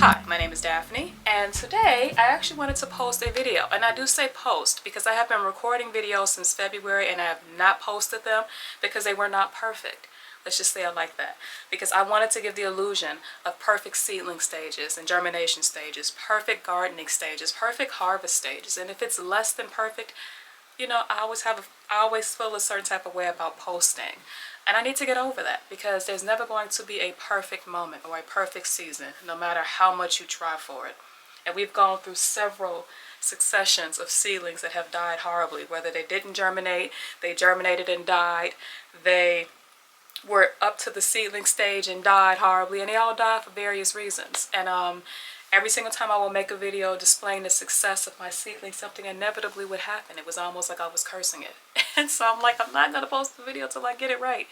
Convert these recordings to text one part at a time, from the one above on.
Hi, my name is Daphne, and today I actually wanted to post a video. And I do say post because I have been recording videos since February and I have not posted them because they were not perfect. Let's just say I like that. Because I wanted to give the illusion of perfect seedling stages and germination stages, perfect gardening stages, perfect harvest stages. And if it's less than perfect, you know, I always feel a certain type of way about posting. And I need to get over that because there's never going to be a perfect moment or a perfect season, no matter how much you try for it. And we've gone through several successions of seedlings that have died horribly, whether they didn't germinate, they germinated and died, they were up to the seedling stage and died horribly, and they all died for various reasons. And every single time I will make a video displaying the success of my seedling, something inevitably would happen. It was almost like I was cursing it. And so I'm like, I'm not going to post the video till I get it right.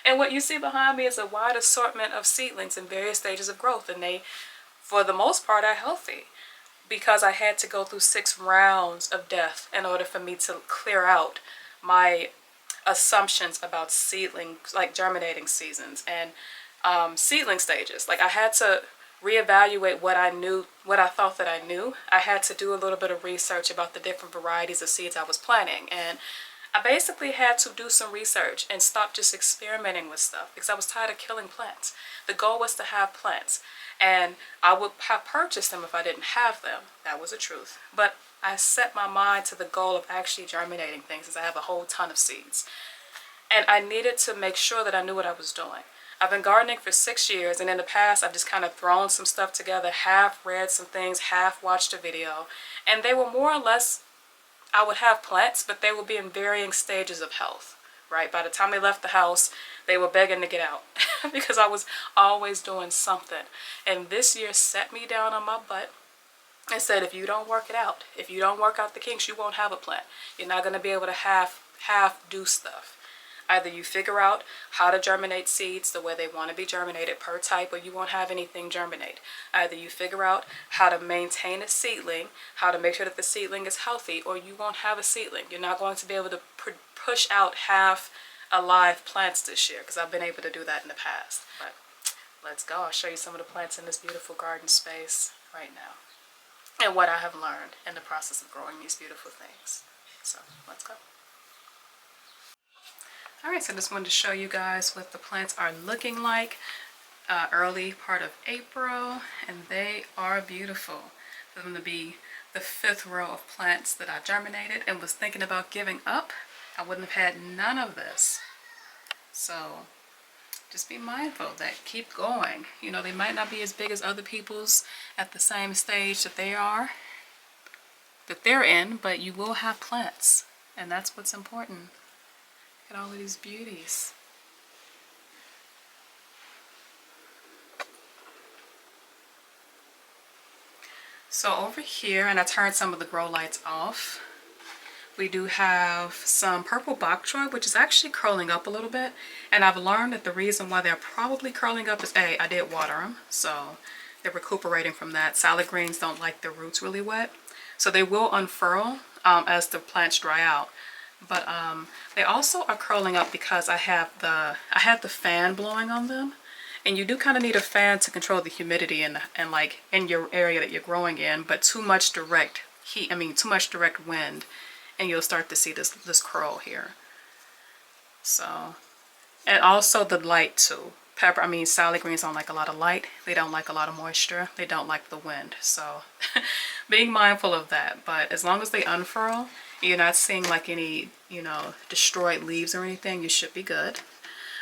And what you see behind me is a wide assortment of seedlings in various stages of growth. And they, for the most part, are healthy. Because I had to go through 6 rounds of death in order for me to clear out my assumptions about seedlings, like germinating seasons and seedling stages. Like I had to reevaluate what I knew, what I thought that I knew. I had to do a little bit of research about the different varieties of seeds I was planting, and I basically had to do some research and stop just experimenting with stuff because I was tired of killing plants. The goal was to have plants, and I would have purchased them if I didn't have them. That was the truth. But I set my mind to the goal of actually germinating things, as I have a whole ton of seeds. And I needed to make sure that I knew what I was doing. I've been gardening for 6 years, and in the past I've just kind of thrown some stuff together, half read some things, half watched a video, and they were more or less, I would have plants, but they would be in varying stages of health, right? By the time they left the house, they were begging to get out because I was always doing something. And this year set me down on my butt and said, if you don't work it out, if you don't work out the kinks, you won't have a plant. You're not going to be able to half do stuff. Either you figure out how to germinate seeds the way they want to be germinated per type, or you won't have anything germinate. Either you figure out how to maintain a seedling, how to make sure that the seedling is healthy, or you won't have a seedling. You're not going to be able to push out half alive plants this year, because I've been able to do that in the past. But let's go. I'll show you some of the plants in this beautiful garden space right now, and what I have learned in the process of growing these beautiful things. So let's go. Alright, so I just wanted to show you guys what the plants are looking like early part of April, and they are beautiful. For them to be the 5th row of plants that I germinated and was thinking about giving up, I wouldn't have had none of this. So just be mindful that keep going. You know, they might not be as big as other people's at the same stage that they're in, but you will have plants, and that's what's important. Look at all of these beauties. So over here, and I turned some of the grow lights off, we do have some purple bok choy, which is actually curling up a little bit. And I've learned that the reason why they're probably curling up is A, I did water them, so they're recuperating from that. Salad greens don't like their roots really wet, so they will unfurl as the plants dry out. But they also are curling up because I had the fan blowing on them, and you do kind of need a fan to control the humidity and like in your area that you're growing in. But too much direct heat, too much direct wind, and you'll start to see this curl here. So, and also the light too. Salad greens don't like a lot of light. They don't like a lot of moisture. They don't like the wind. So being mindful of that. But as long as they unfurl, you're not seeing like any, destroyed leaves or anything, you should be good.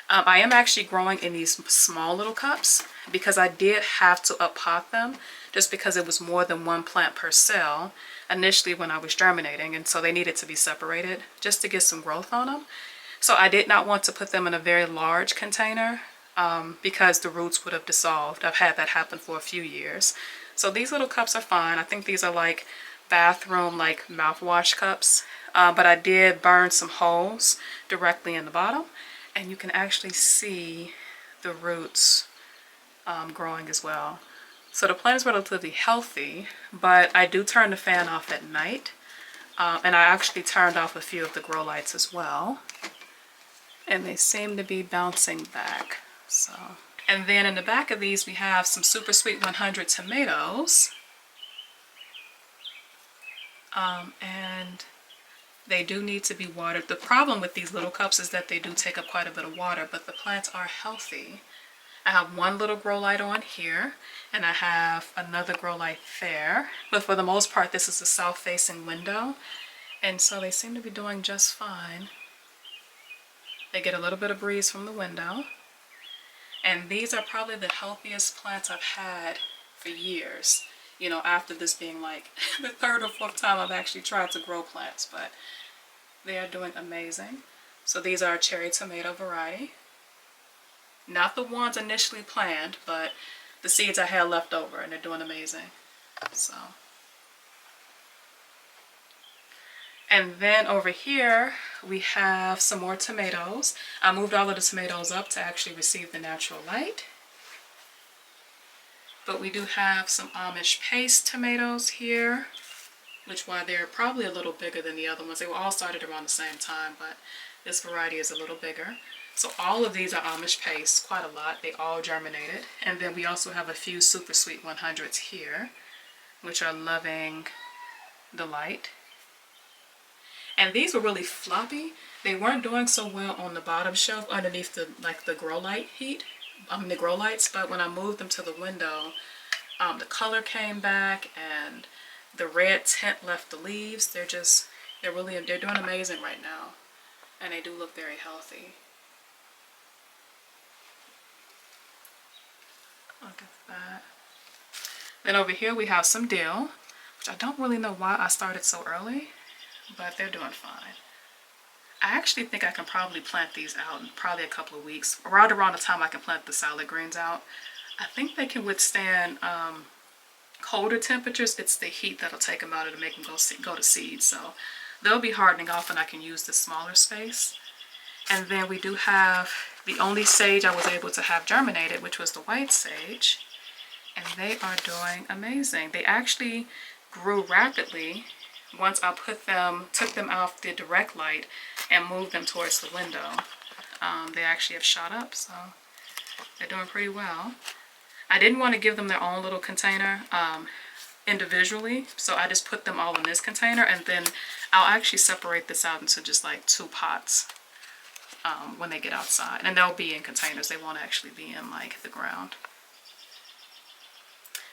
I am actually growing in these small little cups because I did have to up-pot them just because it was more than 1 plant per cell initially when I was germinating, and so they needed to be separated just to get some growth on them. So I did not want to put them in a very large container because the roots would have dissolved. I've had that happen for a few years. So these little cups are fine. I think these are like bathroom like mouthwash cups, but I did burn some holes directly in the bottom, and you can actually see the roots growing as well. So the plant is relatively healthy, but I do turn the fan off at night, and I actually turned off a few of the grow lights as well, and they seem to be bouncing back. So And then in the back of these we have some Super Sweet 100 tomatoes. And they do need to be watered. The problem with these little cups is that they do take up quite a bit of water, but the plants are healthy. I have one little grow light on here, and I have another grow light there. But for the most part, this is a south-facing window, and so they seem to be doing just fine. They get a little bit of breeze from the window. And these are probably the healthiest plants I've had for years. You know, after this being like the third or fourth time I've actually tried to grow plants, but they are doing amazing. So these are a cherry tomato variety. Not the ones initially planned, but the seeds I had left over, and they're doing amazing. So. And then over here we have some more tomatoes. I moved all of the tomatoes up to actually receive the natural light. But we do have some Amish paste tomatoes here, which why they're probably a little bigger than the other ones. They were all started around the same time, but this variety is a little bigger. So all of these are Amish paste, quite a lot. They all germinated. And then we also have a few Super Sweet 100s here, which are loving the light. And these were really floppy. They weren't doing so well on the bottom shelf underneath the grow light heat. The grow lights, but when I moved them to the window, the color came back and the red tint left the leaves. They're doing amazing right now, and they do look very healthy. Look at that. Then over here we have some dill, which I don't really know why I started so early, but they're doing fine. I actually think I can probably plant these out in probably a couple of weeks. Around the time I can plant the salad greens out. I think they can withstand colder temperatures. It's the heat that'll take them out and make them go to seed. So they'll be hardening off and I can use the smaller space. And then we do have the only sage I was able to have germinated, which was the white sage. And they are doing amazing. They actually grew rapidly once I took them off the direct light and moved them towards the window. They actually have shot up, so they're doing pretty well. I didn't want to give them their own little container individually, so I just put them all in this container, and then I'll actually separate this out into just like 2 pots when they get outside. And they'll be in containers. They won't actually be in like the ground.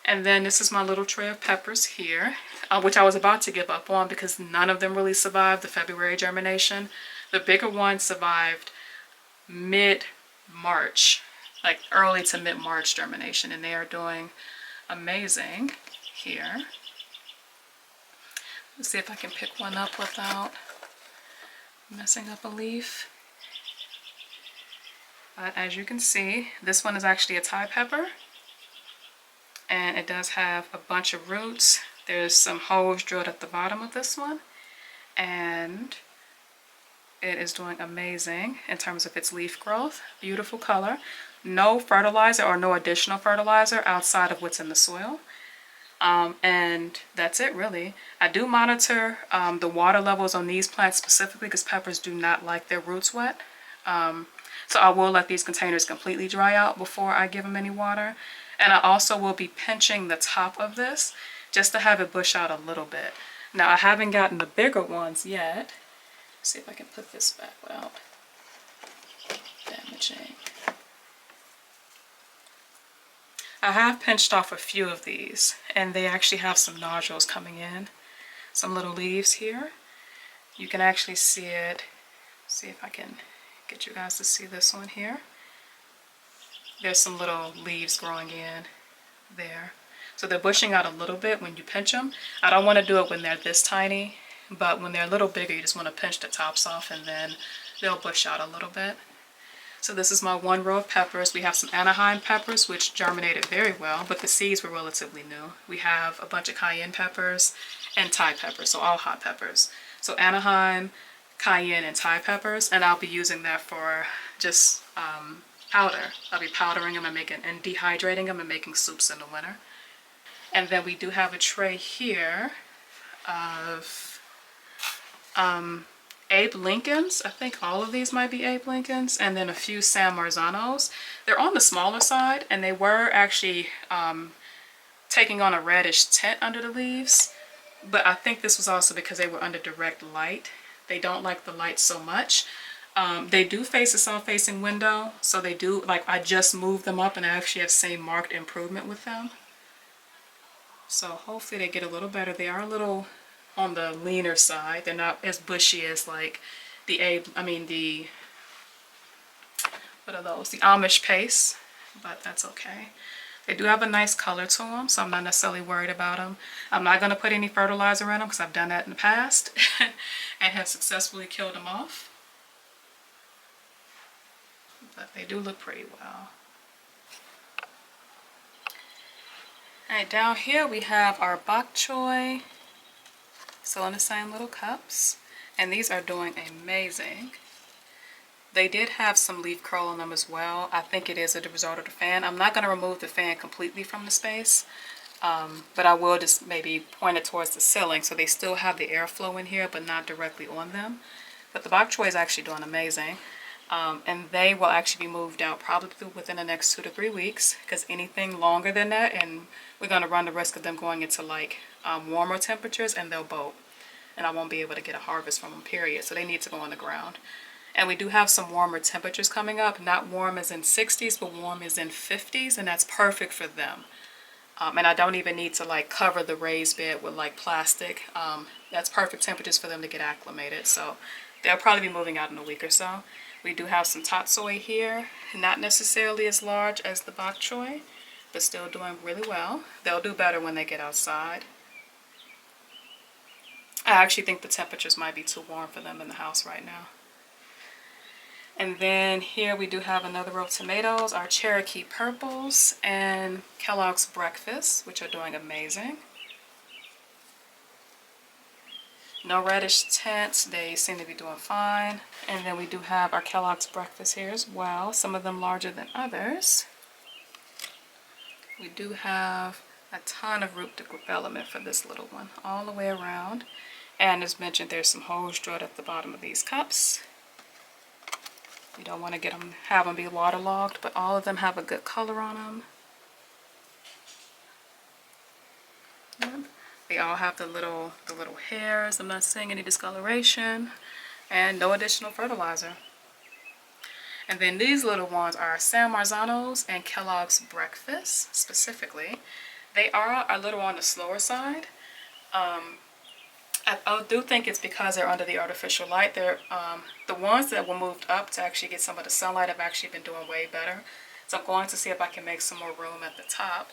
And then this is my little tray of peppers here, which I was about to give up on because none of them really survived the February germination. The bigger ones survived mid-March, like early to mid-March germination, and they are doing amazing here. Let's see if I can pick one up without messing up a leaf. But as you can see, this one is actually a Thai pepper. And it does have a bunch of roots. There's some holes drilled at the bottom of this one. And it is doing amazing in terms of its leaf growth. Beautiful color. No fertilizer or no additional fertilizer outside of what's in the soil. And that's it really. I do monitor the water levels on these plants specifically because peppers do not like their roots wet. So I will let these containers completely dry out before I give them any water. And I also will be pinching the top of this just to have it bush out a little bit. Now I haven't gotten the bigger ones yet. Let's see if I can put this back without damaging. I have pinched off a few of these, and they actually have some nodules coming in. Some little leaves here. You can actually see it. See if I can get you guys to see this one here. There's some little leaves growing in there. So they're bushing out a little bit when you pinch them. I don't want to do it when they're this tiny, but when they're a little bigger, you just want to pinch the tops off and then they'll bush out a little bit. So this is my one row of peppers. We have some Anaheim peppers, which germinated very well, but the seeds were relatively new. We have a bunch of cayenne peppers and Thai peppers, so all hot peppers. So Anaheim, cayenne, and Thai peppers, and I'll be using that for just powder. I'll be powdering them and dehydrating them and making soups in the winter. And then we do have a tray here of Abe Lincolns. I think all of these might be Abe Lincolns, and then a few San Marzanos. They're on the smaller side, and they were actually taking on a reddish tint under the leaves, but I think this was also because they were under direct light. They don't like the light so much. They do face a south-facing window, so they do, like, I just moved them up and I actually have seen marked improvement with them. So hopefully they get a little better. They are a little on the leaner side. They're not as bushy as like the what are those? The Amish pace, but that's okay. They do have a nice color to them, so I'm not necessarily worried about them. I'm not going to put any fertilizer in them because I've done that in the past and have successfully killed them off. But they do look pretty well. Alright, down here we have our bok choy, still in the same little cups, and these are doing amazing. They did have some leaf curl on them as well. I think it is a result of the fan. I'm not going to remove the fan completely from the space, but I will just maybe point it towards the ceiling so they still have the airflow in here but not directly on them. But the bok choy is actually doing amazing. And they will actually be moved out probably within the next 2 to 3 weeks, because anything longer than that and we're going to run the risk of them going into like warmer temperatures and they'll bolt and I won't be able to get a harvest from them, period. So they need to go on the ground. And we do have some warmer temperatures coming up, not warm as in 60s but warm as in 50s, and that's perfect for them. And I don't even need to like cover the raised bed with like plastic. That's perfect temperatures for them to get acclimated. So they'll probably be moving out in a week or so. We do have some tatsoi here, not necessarily as large as the bok choy, but still doing really well. They'll do better when they get outside. I actually think the temperatures might be too warm for them in the house right now. And then here we do have another row of tomatoes, our Cherokee Purples and Kellogg's Breakfast, which are doing amazing. No reddish tints, they seem to be doing fine. And then we do have our Kellogg's Breakfast here as well, some of them larger than others. We do have a ton of root development for this little one, all the way around. And as mentioned, there's some holes drilled at the bottom of these cups. You don't want to have them be waterlogged, but all of them have a good color on them. Yep. They all have the little hairs. I'm not seeing any discoloration, and no additional fertilizer. And then these little ones are San Marzanos and Kellogg's Breakfast specifically. They are a little on the slower side. I do think it's because they're under the artificial light. They're the ones that were moved up to actually get some of the sunlight have actually been doing way better. So I'm going to see if I can make some more room at the top.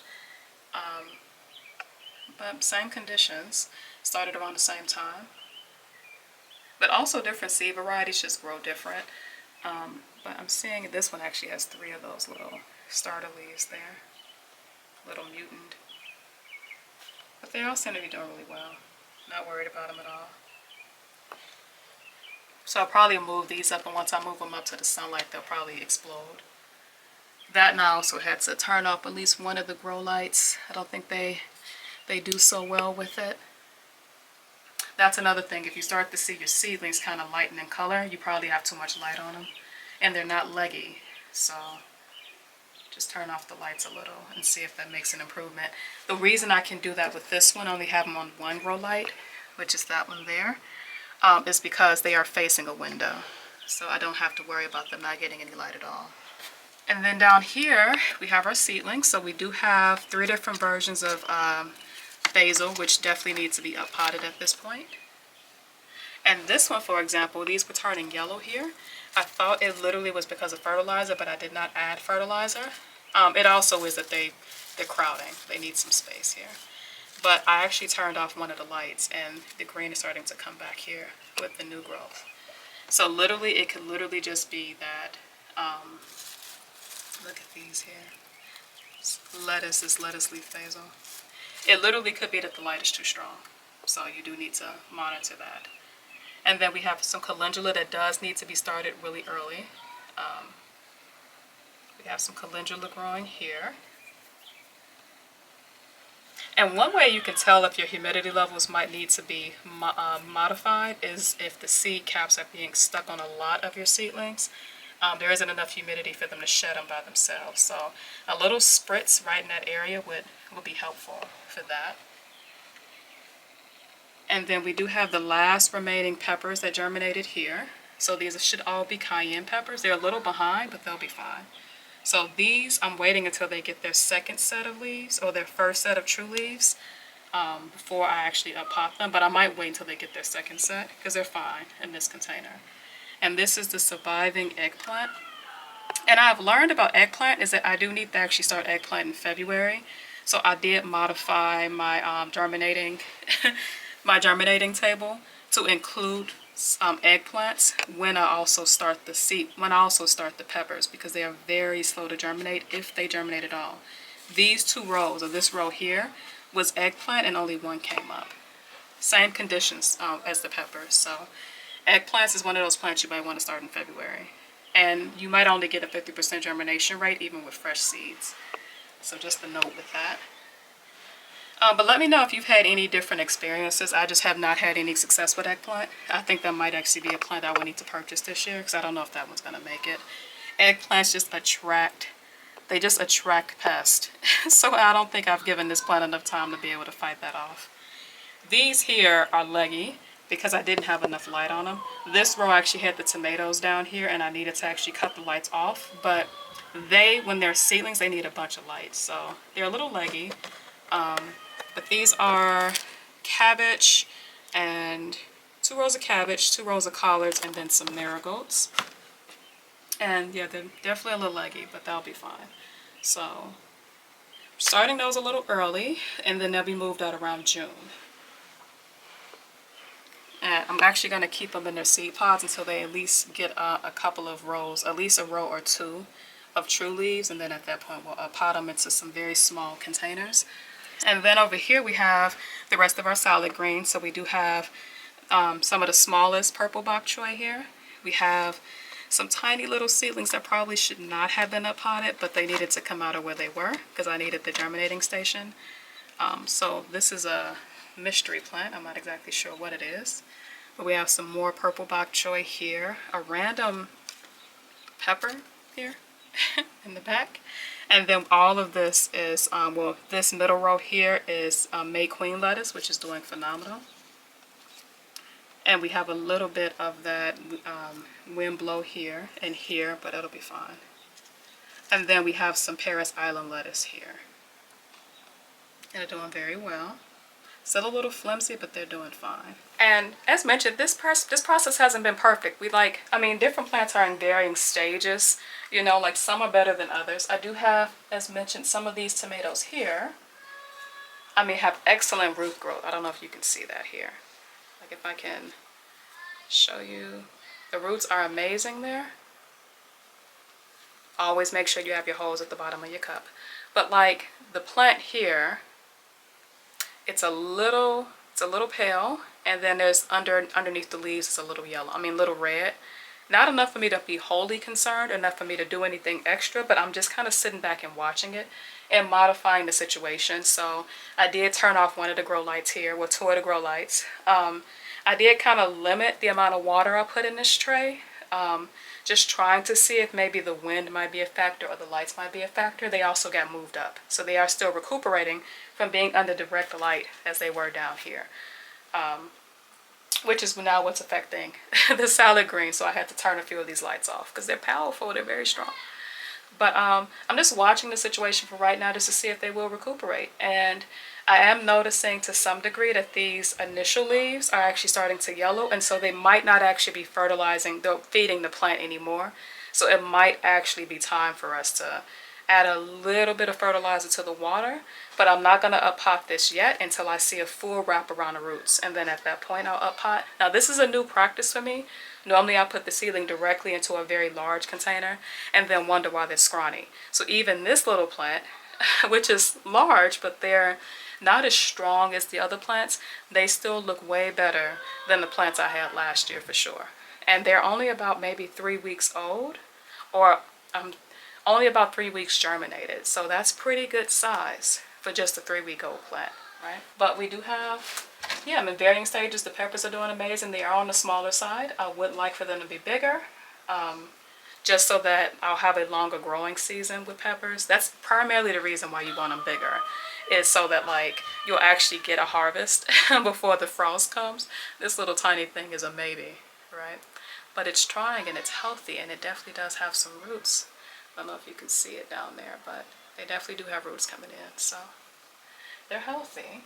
But same conditions, started around the same time. But also different seed varieties just grow different. But I'm seeing this one actually has 3 of those little starter leaves there. Little mutant. But they all seem to be doing really well. Not worried about them at all. So I'll probably move these up, and once I move them up to the sunlight, they'll probably explode. That, and I also had to turn off at least one of the grow lights. I don't think they do so well with it. That's another thing. If you start to see your seedlings kind of lighten in color, you probably have too much light on them. And they're not leggy. So just turn off the lights a little and see if that makes an improvement. The reason I can do that with this one, only have them on one grow light, which is that one there, is because they are facing a window. So I don't have to worry about them not getting any light at all. And then down here, we have our seedlings. So we do have 3 different versions of basil, which definitely needs to be up potted at this point. And this one, for example, these were turning yellow here. I thought it literally was because of fertilizer, but I did not add fertilizer. It also is that they're crowding. They need some space here. But I actually turned off one of the lights, and the green is starting to come back here with the new growth. So literally, it could literally just be that, look at these here. This lettuce leaf basil. It literally could be that the light is too strong. So you do need to monitor that. And then we have some calendula that does need to be started really early. We have some calendula growing here. And one way you can tell if your humidity levels might need to be modified is if the seed caps are being stuck on a lot of your seedlings. There isn't enough humidity for them to shed them by themselves. So a little spritz right in that area would be helpful for that. And then we do have the last remaining peppers that germinated here. So these should all be cayenne peppers. They're a little behind, but they'll be fine. So these, I'm waiting until they get their second set of leaves, or their first set of true leaves, before I actually pot them. But I might wait until they get their second set, because they're fine in this container. And this is the surviving eggplant. And I've learned about eggplant is that I do need to actually start eggplant in February. So I did modify my germinating my germinating table to include eggplants when I also start the peppers, because they are very slow to germinate if they germinate at all. These two rows, or this row here, was eggplant and only one came up. Same conditions as the peppers. So eggplants is one of those plants you might want to start in February. And you might only get a 50% germination rate even with fresh seeds. So just a note with that. But let me know if you've had any different experiences. I just have not had any success with eggplant. I think that might actually be a plant I would need to purchase this year, because I don't know if that one's going to make it. Eggplants just attract pests. So I don't think I've given this plant enough time to be able to fight that off. These here are leggy because I didn't have enough light on them. This row actually had the tomatoes down here, and I needed to actually cut the lights off. But when they're seedlings, they need a bunch of light. So they're a little leggy. But these are cabbage, and 2 rows of cabbage, 2 rows of collards, and then some marigolds. And yeah, they're definitely a little leggy, but they'll be fine. So starting those a little early, and then they'll be moved out around June. And I'm actually going to keep them in their seed pods until they at least get a couple of rows, at least a row or 2 of true leaves, and then at that point we'll pot them into some very small containers. And then over here we have the rest of our salad greens. So we do have some of the smallest purple bok choy here. We have some tiny little seedlings that probably should not have been uppotted, but they needed to come out of where they were because I needed the germinating station. So this is a mystery plant. I'm not exactly sure what it is. But we have some more purple bok choy here. A random pepper here in the back. And then all of this is, this middle row here is May Queen lettuce, which is doing phenomenal. And we have a little bit of that wind blow here and here, but it'll be fine. And then we have some Paris Island lettuce here. And they're doing very well. Still a little flimsy, but they're doing fine. And as mentioned, this process hasn't been perfect. Different plants are in varying stages. You know, like some are better than others. I do have, as mentioned, some of these tomatoes here. Have excellent root growth. I don't know if you can see that here. Like if I can show you. The roots are amazing there. Always make sure you have your holes at the bottom of your cup. But like the plant here, it's a little pale, and then there's underneath the leaves it's a little yellow. Little red. Not enough for me to be wholly concerned, enough for me to do anything extra, but I'm just kind of sitting back and watching it and modifying the situation. So I did turn off one of the grow lights here, well, 2 of the grow lights. I did kind of limit the amount of water I put in this tray, just trying to see if maybe the wind might be a factor or the lights might be a factor. They also got moved up, so they are still recuperating from being under direct light as they were down here. Which is now what's affecting the salad greens. So I had to turn a few of these lights off because they're powerful, they're very strong. But I'm just watching the situation for right now just to see if they will recuperate. And I am noticing to some degree that these initial leaves are actually starting to yellow, and so they might not actually be feeding the plant anymore. So it might actually be time for us to add a little bit of fertilizer to the water, but I'm not going to up-pot this yet until I see a full wrap around the roots, and then at that point I'll up-pot. Now this is a new practice for me. Normally I put the seedling directly into a very large container and then wonder why they're scrawny. So even this little plant, which is large, but they're not as strong as the other plants, they still look way better than the plants I had last year for sure. And they're only about maybe 3 weeks old, or only about 3 weeks germinated. So that's pretty good size for just a 3-week-old plant. right? But we do have, yeah, I'm in varying stages. The peppers are doing amazing. They are on the smaller side. I would like for them to be bigger, just so that I'll have a longer growing season with peppers. That's primarily the reason why you want them bigger, is so that like you'll actually get a harvest before the frost comes. This little tiny thing is a maybe, right? But it's trying and it's healthy, and it definitely does have some roots. I don't know if you can see it down there, but they definitely do have roots coming in, so they're healthy.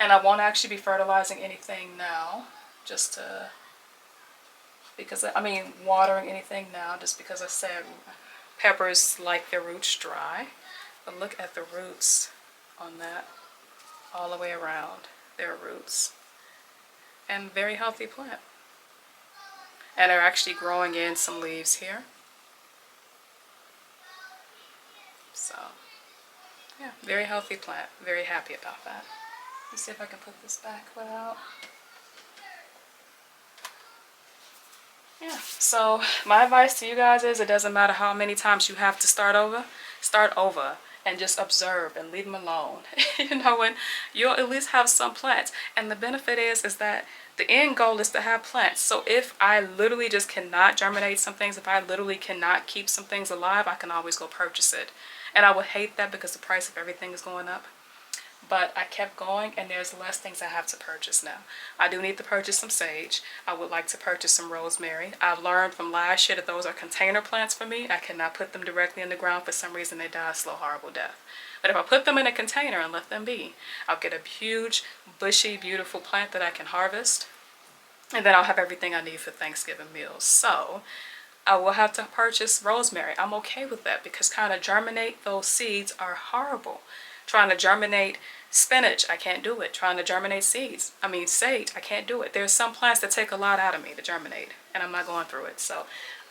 And I won't actually be fertilizing anything now, just to, because I mean watering anything now, just because I said peppers like their roots dry. But look at the roots on that, all the way around their roots. And very healthy plant. And they're actually growing in some leaves here. So yeah, very healthy plant. Very happy about that. Let's see if I can put this back without. Yeah, so my advice to you guys is it doesn't matter how many times you have to start over and just observe and leave them alone. You know, and you'll at least have some plants. And the benefit is that the end goal is to have plants. So if I literally just cannot germinate some things, if I literally cannot keep some things alive, I can always go purchase it. And I would hate that because the price of everything is going up. But I kept going, and there's less things I have to purchase now. I do need to purchase some sage. I would like to purchase some rosemary. I've learned from last year that those are container plants for me. I cannot put them directly in the ground. For some reason, they die a slow, horrible death. But if I put them in a container and let them be, I'll get a huge, bushy, beautiful plant that I can harvest. And then I'll have everything I need for Thanksgiving meals. So I will have to purchase rosemary. I'm okay with that because trying to germinate those seeds are horrible. Trying to germinate spinach, I can't do it. Trying to germinate sage, I can't do it. There's some plants that take a lot out of me to germinate, and I'm not going through it. So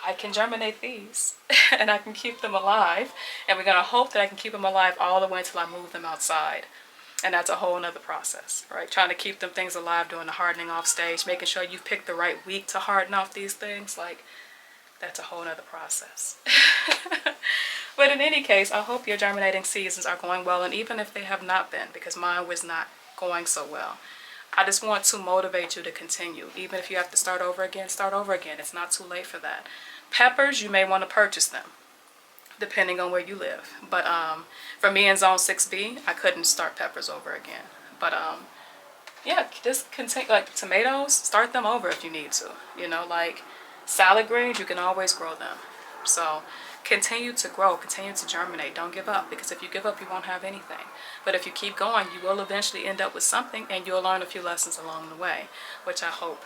I can germinate these, and I can keep them alive. And we're going to hope that I can keep them alive all the way until I move them outside. And that's a whole nother process, right? Trying to keep them things alive during the hardening off stage, making sure you pick the right week to harden off these things, like that's a whole nother process. But in any case, I hope your germinating seasons are going well, and even if they have not been, because mine was not going so well, I just want to motivate you to continue. Even if you have to start over again, start over again. It's not too late for that. Peppers, you may want to purchase them, depending on where you live. But for me in Zone 6B, I couldn't start peppers over again. But yeah, just continue. Like tomatoes, start them over if you need to. You know, like salad greens, you can always grow them. So continue to grow, continue to germinate. Don't give up, because if you give up, you won't have anything. But if you keep going, you will eventually end up with something, and you'll learn a few lessons along the way, which I hope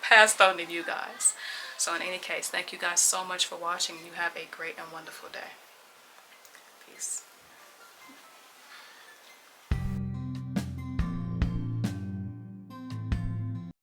passed on to you guys. So in any case, thank you guys so much for watching, and you have a great and wonderful day. Peace.